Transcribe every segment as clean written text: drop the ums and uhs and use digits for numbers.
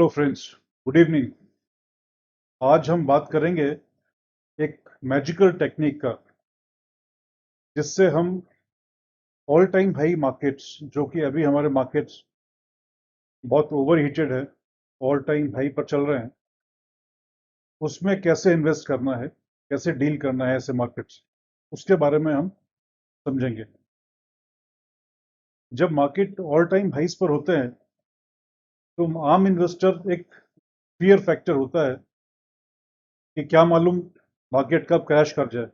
Hello friends, good evening. आज हम बात करेंगे एक मैजिकल टेक्निक का, जिससे हम ऑल टाइम हाई मार्केट्स, जो कि अभी हमारे मार्केट्स बहुत ओवर हीटेड है, ऑल टाइम हाई पर चल रहे हैं, उसमें कैसे इन्वेस्ट करना है, कैसे डील करना है ऐसे मार्केट्स, उसके बारे में हम समझेंगे। जब मार्केट ऑल टाइम हाइस पर होते हैं तो आम इन्वेस्टर एक फियर फैक्टर होता है कि क्या मालूम मार्केट कब क्रैश कर जाए।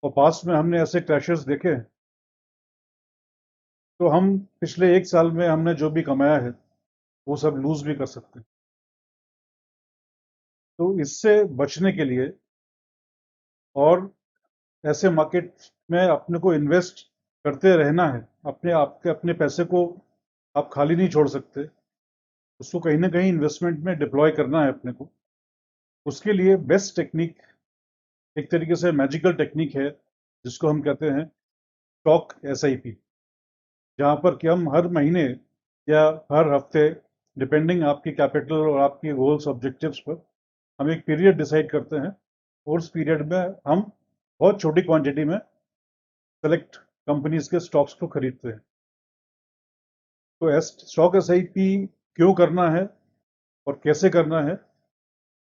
और पास्ट में हमने ऐसे क्रैशेस देखे हैं, तो हम पिछले एक साल में हमने जो भी कमाया है वो सब लूज भी कर सकते हैं। तो इससे बचने के लिए और ऐसे मार्केट में अपने को इन्वेस्ट करते रहना है, अपने पैसे को आप खाली नहीं छोड़ सकते, उसको कहीं ना कहीं इन्वेस्टमेंट में डिप्लॉय करना है अपने को। उसके लिए बेस्ट टेक्निक, एक तरीके से मैजिकल टेक्निक है, जिसको हम कहते हैं स्टॉक एसआईपी, जहाँ पर कि हम हर महीने या हर हफ्ते, डिपेंडिंग आपकी कैपिटल और आपकी गोल्स ऑब्जेक्टिव्स पर, हम एक पीरियड डिसाइड करते हैं और उस पीरियड में हम बहुत छोटी क्वांटिटी में सेलेक्ट कंपनीज के स्टॉक्स को खरीदते हैं। तो स्टॉक एसआईपी क्यों करना है और कैसे करना है,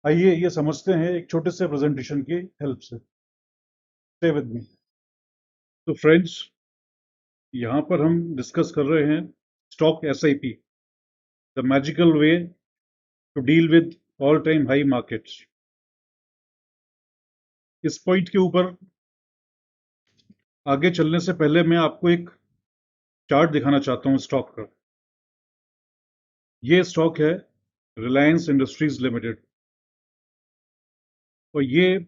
आइए ये समझते हैं एक छोटे से प्रेजेंटेशन की हेल्प से। Stay with me. तो फ्रेंड्स, यहाँ पर हम डिस्कस कर रहे हैं stock SIP, the magical way to deal with all time high markets. इस पॉइंट के ऊपर आगे चलने से पहले मैं आपको एक चार्ट दिखाना चाहता हूँ स्टॉक का। ये स्टॉक है रिलायंस इंडस्ट्रीज लिमिटेड, और ये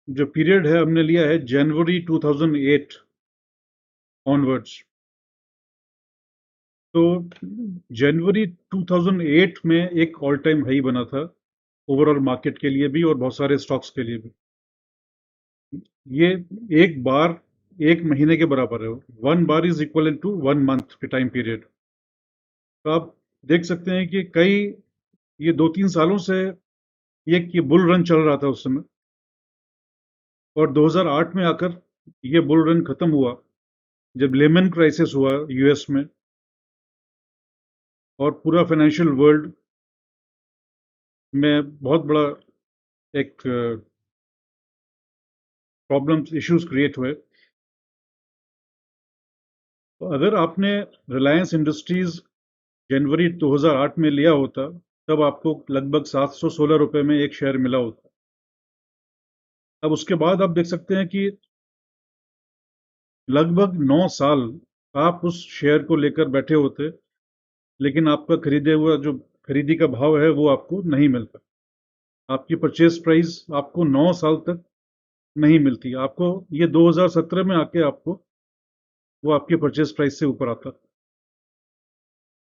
जो पीरियड है हमने लिया है जनवरी 2008 ऑनवर्ड्स। तो जनवरी 2008 में एक ऑल टाइम हाई बना था ओवरऑल मार्केट के लिए भी और बहुत सारे स्टॉक्स के लिए भी। ये एक बार एक महीने के बराबर है। 1 बार इज इक्वल टू 1 मंथ के टाइम पीरियड। तो आप देख सकते हैं कि ये 2-3 सालों से ये बुल रन चल रहा था उस समय, और 2008 में आकर ये बुल रन खत्म हुआ जब लेमन क्राइसिस हुआ यूएस में, और पूरा फाइनेंशियल वर्ल्ड में बहुत बड़ा एक प्रॉब्लम्स, इश्यूज क्रिएट हुए। तो अगर आपने रिलायंस इंडस्ट्रीज जनवरी 2008 में लिया होता, तब आपको लगभग 716 रुपए में एक शेयर मिला होता। अब उसके बाद आप देख सकते हैं कि लगभग 9 साल आप उस शेयर को लेकर बैठे होते, लेकिन आपका खरीदे हुआ जो खरीदी का भाव है वो आपको नहीं मिलता। आपकी परचेज प्राइस आपको 9 साल तक नहीं मिलती। आपको ये 2017 में आके आपको वो आपके परचेज प्राइस से ऊपर आता।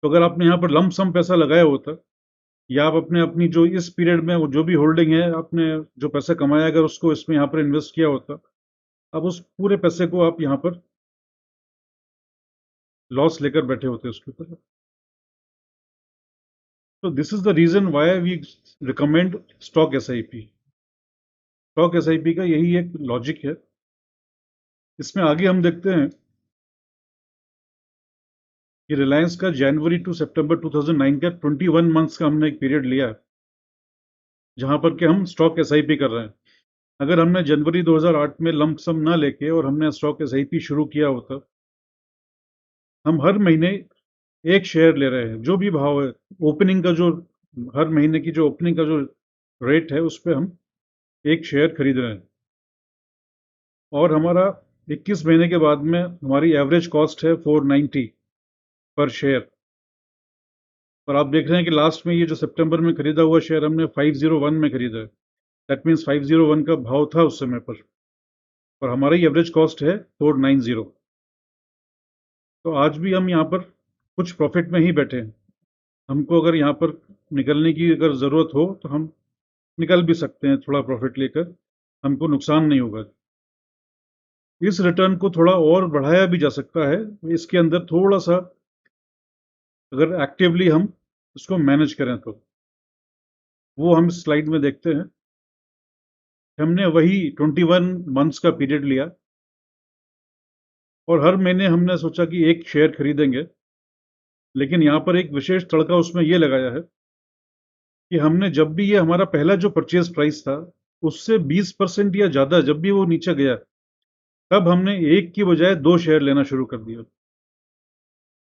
तो अगर आपने यहाँ पर लंप सम पैसा लगाया होता, या आप अपने अपनी जो इस पीरियड में वो जो भी होल्डिंग है, आपने जो पैसा कमाया अगर उसको इसमें यहाँ पर इन्वेस्ट किया होता, अब उस पूरे पैसे को आप यहाँ पर लॉस लेकर बैठे होते उसके ऊपर। तो this is the reason why we recommend stock SIP. Stock SIP का यही एक लॉजिक है। इसमें आगे हम देखते हैं कि रिलायंस का जनवरी टू सितंबर 2009 का 21 मंथ्स का हमने एक पीरियड लिया है, जहां पर कि हम स्टॉक एसआईपी कर रहे हैं। अगर हमने जनवरी 2008 में लंप सम ना लेके और हमने स्टॉक एसआईपी शुरू किया होता, हम हर महीने एक शेयर ले रहे हैं, जो भी भाव है ओपनिंग का, जो हर महीने की जो ओपनिंग का जो रेट है उस पर हम एक शेयर खरीद रहे हैं, और हमारा 21 महीने के बाद में हमारी एवरेज कॉस्ट है 490 पर शेयर। और आप देख रहे हैं कि लास्ट में ये जो सितंबर में खरीदा हुआ शेयर हमने 501 में खरीदा है। दैट मीन्स 501 का भाव था उस समय पर, और हमारी एवरेज कॉस्ट है 490। तो आज भी हम यहाँ पर कुछ प्रॉफिट में ही बैठे हैं। हमको अगर यहाँ पर निकलने की अगर ज़रूरत हो तो हम निकल भी सकते हैं थोड़ा प्रॉफिट लेकर, हमको नुकसान नहीं होगा। इस रिटर्न को थोड़ा और बढ़ाया भी जा सकता है, इसके अंदर थोड़ा सा अगर एक्टिवली हम उसको मैनेज करें तो। वो हम स्लाइड में देखते हैं। हमने वही 21 मंथ्स का पीरियड लिया और हर महीने हमने सोचा कि एक शेयर खरीदेंगे। लेकिन यहाँ पर एक विशेष तड़का उसमें ये लगाया है कि हमने जब भी, ये हमारा पहला जो परचेज प्राइस था उससे 20% या ज्यादा जब भी वो नीचे गया, तब हमने एक की बजाय दो शेयर लेना शुरू कर दिया।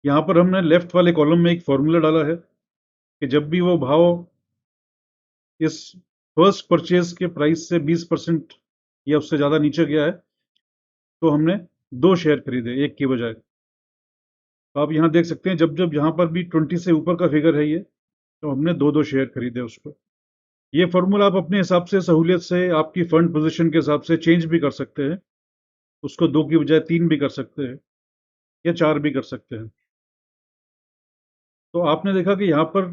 यहाँ पर हमने लेफ्ट वाले कॉलम में एक फॉर्मूला डाला है कि जब भी वो भाव इस फर्स्ट परचेज के प्राइस से 20% या उससे ज्यादा नीचे गया है, तो हमने दो शेयर खरीदे एक की बजाय। तो आप यहाँ देख सकते हैं, जब जब यहाँ पर भी 20 से ऊपर का फिगर है ये, तो हमने दो दो शेयर खरीदे उस पर। ये फॉर्मूला आप अपने हिसाब से, सहूलियत से, आपकी फंड पोजीशन के हिसाब से चेंज भी कर सकते हैं। उसको दो की बजाय तीन भी कर सकते हैं या चार भी कर सकते हैं। तो आपने देखा कि यहाँ पर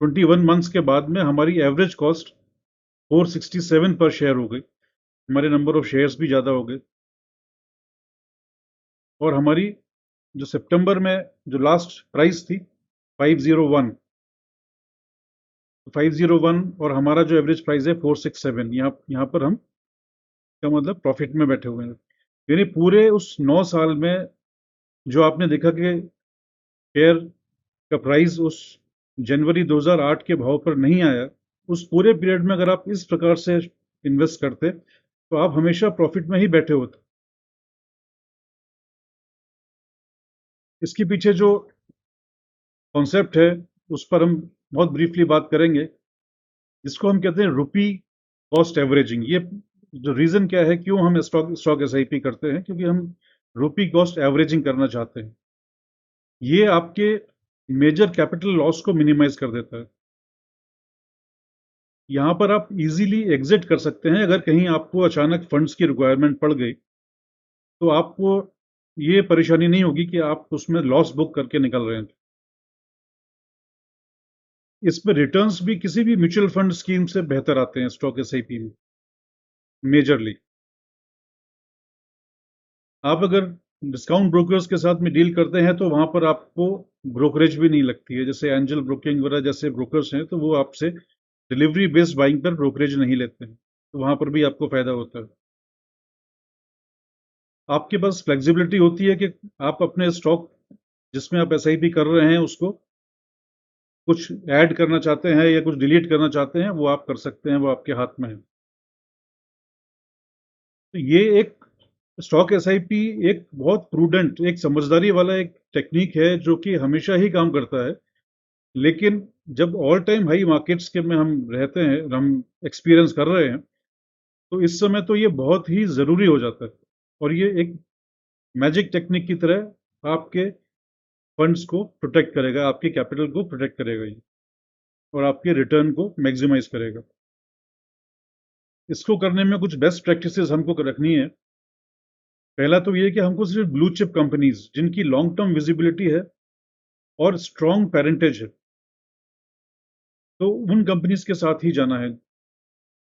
21 मंथ्स के बाद में हमारी एवरेज कॉस्ट 467 पर शेयर हो गई। हमारे नंबर ऑफ शेयर्स भी ज़्यादा हो गए। और हमारी जो सितंबर में जो लास्ट प्राइस थी 501, 501, और हमारा जो एवरेज प्राइस है 467, यहाँ पर हम, का मतलब प्रॉफिट में बैठे हुए हैं। यानी पूरे उस 9 साल में जो आपने देखा कि शेयर का प्राइस उस जनवरी 2008 के भाव पर नहीं आया, उस पूरे पीरियड में अगर आप इस प्रकार से इन्वेस्ट करते तो आप हमेशा प्रॉफिट में ही बैठे होते। इसके पीछे जो कॉन्सेप्ट है उस पर हम बहुत ब्रीफली बात करेंगे, जिसको हम कहते हैं रुपी कॉस्ट एवरेजिंग। ये जो रीजन क्या है, क्यों हम स्टॉक स्टॉक एसआईपी करते हैं, क्योंकि हम रुपी कॉस्ट एवरेजिंग करना चाहते हैं। ये आपके मेजर कैपिटल लॉस को मिनिमाइज कर देता है। यहाँ पर आप इजीली एग्जिट कर सकते हैं अगर कहीं आपको अचानक फंड्स की रिक्वायरमेंट पड़ गई, तो आपको ये परेशानी नहीं होगी कि आप उसमें लॉस बुक करके निकल रहे हैं। इस पर रिटर्न्स भी किसी भी म्यूचुअल फंड स्कीम से बेहतर आते हैं स्टॉक एसआईपी में, मेजरली। आप अगर डिस्काउंट ब्रोकर्स के साथ में डील करते हैं तो वहां पर आपको ब्रोकरेज भी नहीं लगती है। जैसे एंजल ब्रोकिंग वगैरह जैसे ब्रोकर्स हैं, तो वो आपसे डिलीवरी बेस्ड बाइंग पर ब्रोकरेज नहीं लेते हैं, तो वहां पर भी आपको फायदा होता है। आपके पास फ्लेक्सिबिलिटी होती है कि आप अपने स्टॉक जिसमें आप एसआईपी कर रहे हैं उसको कुछ ऐड करना चाहते हैं या कुछ डिलीट करना चाहते हैं, वो आप कर सकते हैं, वो आपके हाथ में है। तो ये एक स्टॉक एसआईपी एक बहुत प्रूडेंट, एक समझदारी वाला एक टेक्निक है जो कि हमेशा ही काम करता है। लेकिन जब ऑल टाइम हाई मार्केट्स के में हम रहते हैं, हम एक्सपीरियंस कर रहे हैं, तो इस समय तो ये बहुत ही ज़रूरी हो जाता है। और ये एक मैजिक टेक्निक की तरह आपके फंड्स को प्रोटेक्ट करेगा, आपके कैपिटल को प्रोटेक्ट करेगा ये, और आपके रिटर्न को मैक्सिमाइज करेगा। इसको करने में कुछ बेस्ट प्रैक्टिसेस हमको रखनी है। पहला तो ये कि हमको सिर्फ ब्लू चिप कंपनीज जिनकी लॉन्ग टर्म विजिबिलिटी है और स्ट्रॉन्ग पेरेंटेज है, तो उन कंपनीज के साथ ही जाना है।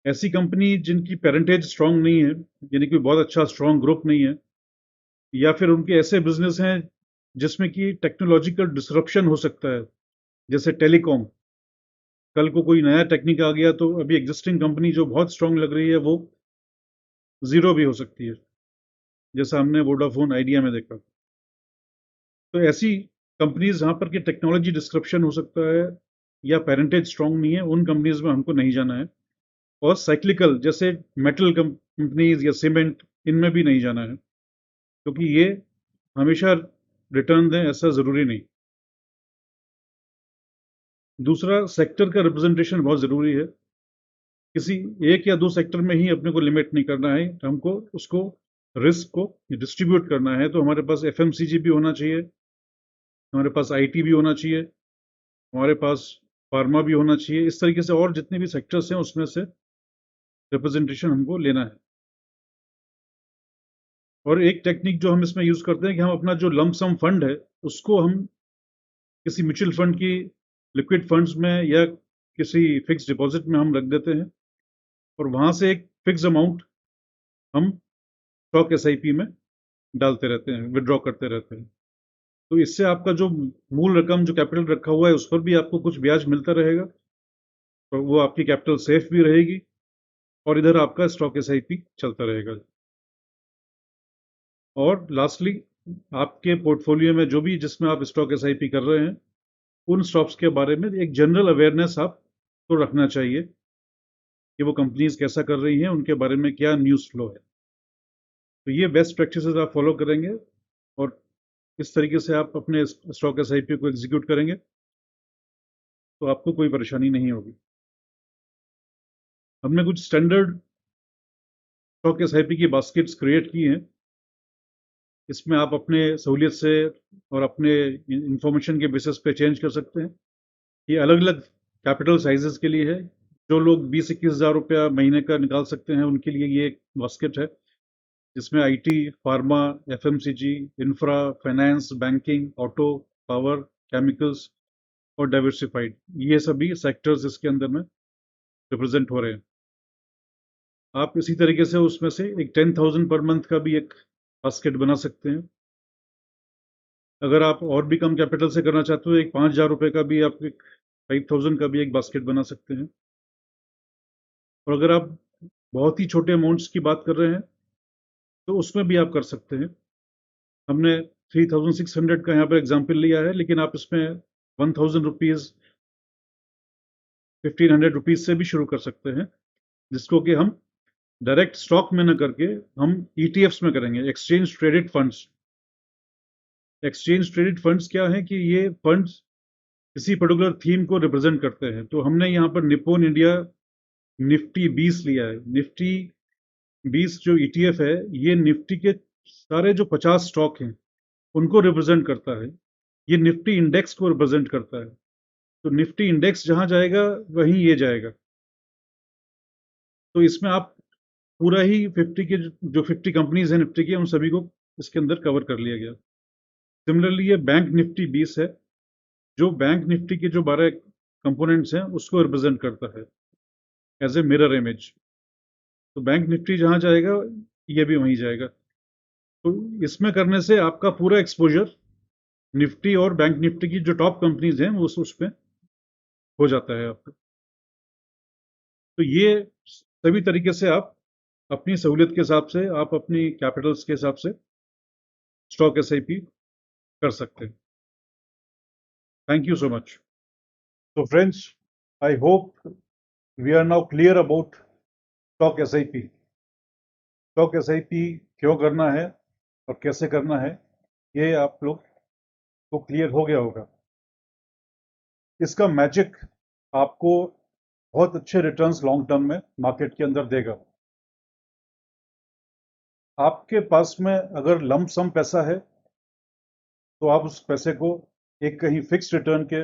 ऐसी कंपनी जिनकी पेरेंटेज स्ट्रॉन्ग नहीं है, यानी कि बहुत अच्छा स्ट्रॉन्ग ग्रुप नहीं है, या फिर उनके ऐसे बिजनेस हैं जिसमें कि टेक्नोलॉजिकल डिसरप्शन हो सकता है, जैसे टेलीकॉम। कल को कोई नया टेक्निक आ गया तो अभी एग्जिस्टिंग कंपनी जो बहुत स्ट्रॉन्ग लग रही है वो जीरो भी हो सकती है, जैसा हमने वोडाफोन आइडिया में देखा। तो ऐसी कंपनीज जहाँ पर कि टेक्नोलॉजी डिस्क्रप्शन हो सकता है या पेरेंटेज स्ट्रॉन्ग नहीं है, उन कंपनीज में हमको नहीं जाना है। और साइक्लिकल जैसे मेटल कंपनीज या सीमेंट, इनमें भी नहीं जाना है, क्योंकि ये हमेशा रिटर्न दें ऐसा ज़रूरी नहीं। दूसरा, सेक्टर का रिप्रेजेंटेशन बहुत ज़रूरी है। किसी एक या दो सेक्टर में ही अपने को लिमिट नहीं करना है, हमको उसको, रिस्क को डिस्ट्रीब्यूट करना है। तो हमारे पास एफएमसीजी भी होना चाहिए, हमारे पास आईटी भी होना चाहिए, हमारे पास फार्मा भी होना चाहिए। इस तरीके से और जितने भी सेक्टर्स हैं उसमें से रिप्रेजेंटेशन हमको लेना है। और एक टेक्निक जो हम इसमें यूज करते हैं कि हम अपना जो लमसम फंड है उसको हम किसी म्यूचुअल फंड की लिक्विड फंड्स में या किसी फिक्स डिपॉजिट में हम रख देते हैं, और वहां से एक फिक्स अमाउंट हम स्टॉक एसआईपी में डालते रहते हैं, विड्रॉ करते रहते हैं। तो इससे आपका जो मूल रकम, जो कैपिटल रखा हुआ है, उस पर भी आपको कुछ ब्याज मिलता रहेगा, तो वो आपकी कैपिटल सेफ भी रहेगी और इधर आपका स्टॉक एसआईपी चलता रहेगा। और लास्टली, आपके पोर्टफोलियो में जो भी जिसमें आप स्टॉक एसआईपी कर रहे हैं, उन स्टॉक्स के बारे में एक जनरल अवेयरनेस आपको रखना चाहिए कि वो कंपनीज कैसा कर रही हैं, उनके बारे में क्या न्यूज़ फ्लो है। तो ये बेस्ट प्रैक्टिसेस आप फॉलो करेंगे और इस तरीके से आप अपने स्टॉक एसआईपी को एग्जीक्यूट करेंगे तो आपको कोई परेशानी नहीं होगी। हमने कुछ स्टैंडर्ड स्टॉक एसआईपी की बास्केट्स क्रिएट की हैं। इसमें आप अपने सहूलियत से और अपने इंफॉर्मेशन के बेसिस पे चेंज कर सकते हैं। ये अलग अलग कैपिटल साइजेस के लिए है। जो लोग 20-21 हज़ार रुपया महीने का निकाल सकते हैं उनके लिए ये एक बास्केट है, जिसमें IT, pharma, FMCG, infra, finance, banking, auto, power, chemicals और डाइवर्सिफाइड, ये सभी सेक्टर्स इसके अंदर में रिप्रेजेंट हो रहे हैं। आप इसी तरीके से उसमें से एक 10,000 पर मंथ का भी एक बास्केट बना सकते हैं। अगर आप और भी कम कैपिटल से करना चाहते हो, एक 5,000 रुपये का भी आप एक 5,000 का भी एक बास्केट बना सकते हैं। और अगर आप बहुत ही छोटे अमाउंट्स की बात कर रहे हैं तो उसमें भी आप कर सकते हैं। हमने 3,600 का यहाँ पर एग्जाम्पल लिया है, लेकिन आप इसमें 1,000 रुपीज़, 1,500 रुपीज़ से भी शुरू कर सकते हैं, जिसको कि हम डायरेक्ट स्टॉक में न करके हम ईटीएफ्स में करेंगे, exchange traded funds. Exchange traded funds क्या है कि ये फंड्स किसी पर्टिकुलर थीम को रिप्रेजेंट करते हैं। तो हमने यहाँ पर निप्पॉन इंडिया निफ्टी 20 लिया है। निफ्टी 20 जो ईटीएफ है, ये निफ्टी के सारे जो 50 स्टॉक हैं उनको रिप्रेजेंट करता है। ये निफ्टी इंडेक्स को रिप्रेजेंट करता है। तो निफ्टी इंडेक्स जहां जाएगा वहीं ये जाएगा। तो इसमें आप पूरा ही 50 के जो 50 कंपनीज हैं निफ्टी की, उन सभी को इसके अंदर कवर कर लिया गया। सिमिलरली ये बैंक निफ्टी 20 है, जो बैंक निफ्टी के जो 12 कंपोनेंट्स हैं उसको रिप्रेजेंट करता है एज ए मिरर इमेज। तो बैंक निफ्टी जहां जाएगा ये भी वहीं जाएगा। तो इसमें करने से आपका पूरा एक्सपोजर निफ्टी और बैंक निफ्टी की जो टॉप कंपनीज हैं वो उस पे हो जाता है आपका। तो ये सभी तरीके से आप अपनी सहूलियत के हिसाब से, आप अपनी कैपिटल्स के हिसाब से स्टॉक एसआईपी कर सकते हैं। Thank you so much. So friends, I hope we are now clear about stock SIP. Stock SIP क्यों करना है और कैसे करना है, ये आप लोग को क्लियर हो गया होगा। इसका मैजिक आपको बहुत अच्छे रिटर्न्स लॉन्ग टर्म में मार्केट के अंदर देगा। आपके पास में अगर लंप सम पैसा है तो आप उस पैसे को एक कहीं फिक्स रिटर्न के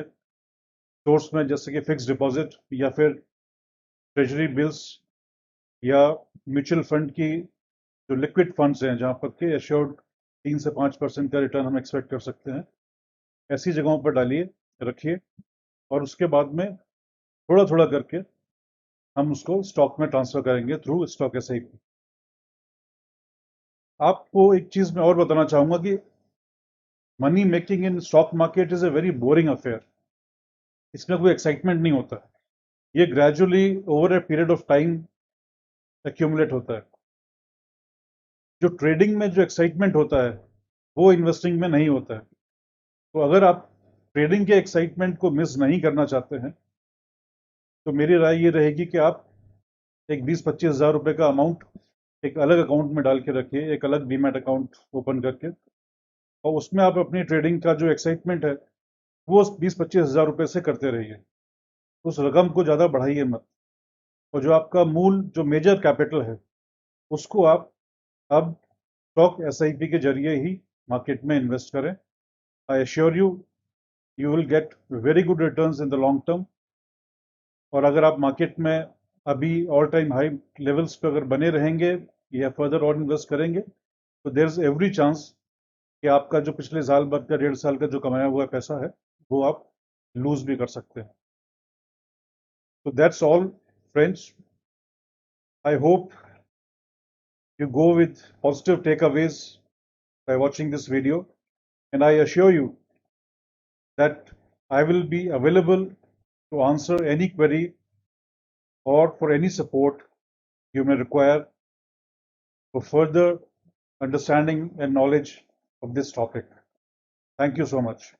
सोर्स में, जैसे कि फिक्स डिपॉजिट या फिर ट्रेजरी बिल्स या म्यूचुअल फंड की जो लिक्विड फंड्स हैं, जहां पर के एश्योर्ड 3 से 5% का रिटर्न हम एक्सपेक्ट कर सकते हैं, ऐसी जगहों पर डालिए, रखिए और उसके बाद में थोड़ा थोड़ा करके हम उसको स्टॉक में ट्रांसफर करेंगे थ्रू स्टॉक एसआईपी। आपको एक चीज मैं और बताना चाहूंगा कि money making in stock market is a very boring affair. इसमें कोई एक्साइटमेंट नहीं होता। ये gradually over a period of time accumulate होता है। जो ट्रेडिंग में जो एक्साइटमेंट होता है वो इन्वेस्टिंग में नहीं होता है। तो अगर आप ट्रेडिंग के एक्साइटमेंट को मिस नहीं करना चाहते हैं तो मेरी राय ये रहेगी कि आप एक 20-25 हज़ार रुपए का अमाउंट एक अलग अकाउंट में डाल के रखिए, एक अलग डीमैट अकाउंट ओपन करके, और उसमें आप अपनी ट्रेडिंग का जो एक्साइटमेंट है वो 20-25 हज़ार रुपए से करते रहिए। उस रकम को ज़्यादा बढ़ाइए मत। और जो आपका मूल जो मेजर कैपिटल है उसको आप अब स्टॉक एसआईपी के जरिए ही मार्केट में इन्वेस्ट करें। I assure you, you will get very good returns in the long term. और अगर आप मार्केट में अभी ऑल टाइम हाई लेवल्स पे अगर बने रहेंगे या फर्दर और इन्वेस्ट करेंगे तो देयर इज एवरी चांस कि आपका जो पिछले साल भर का 1.5 साल का जो कमाया हुआ पैसा है वो आप लूज भी कर सकते हैं। So that's all, friends. I hope you go with positive takeaways by watching this video, and I assure you that I will be available to answer any query or for any support you may require for further understanding and knowledge of this topic. Thank you so much.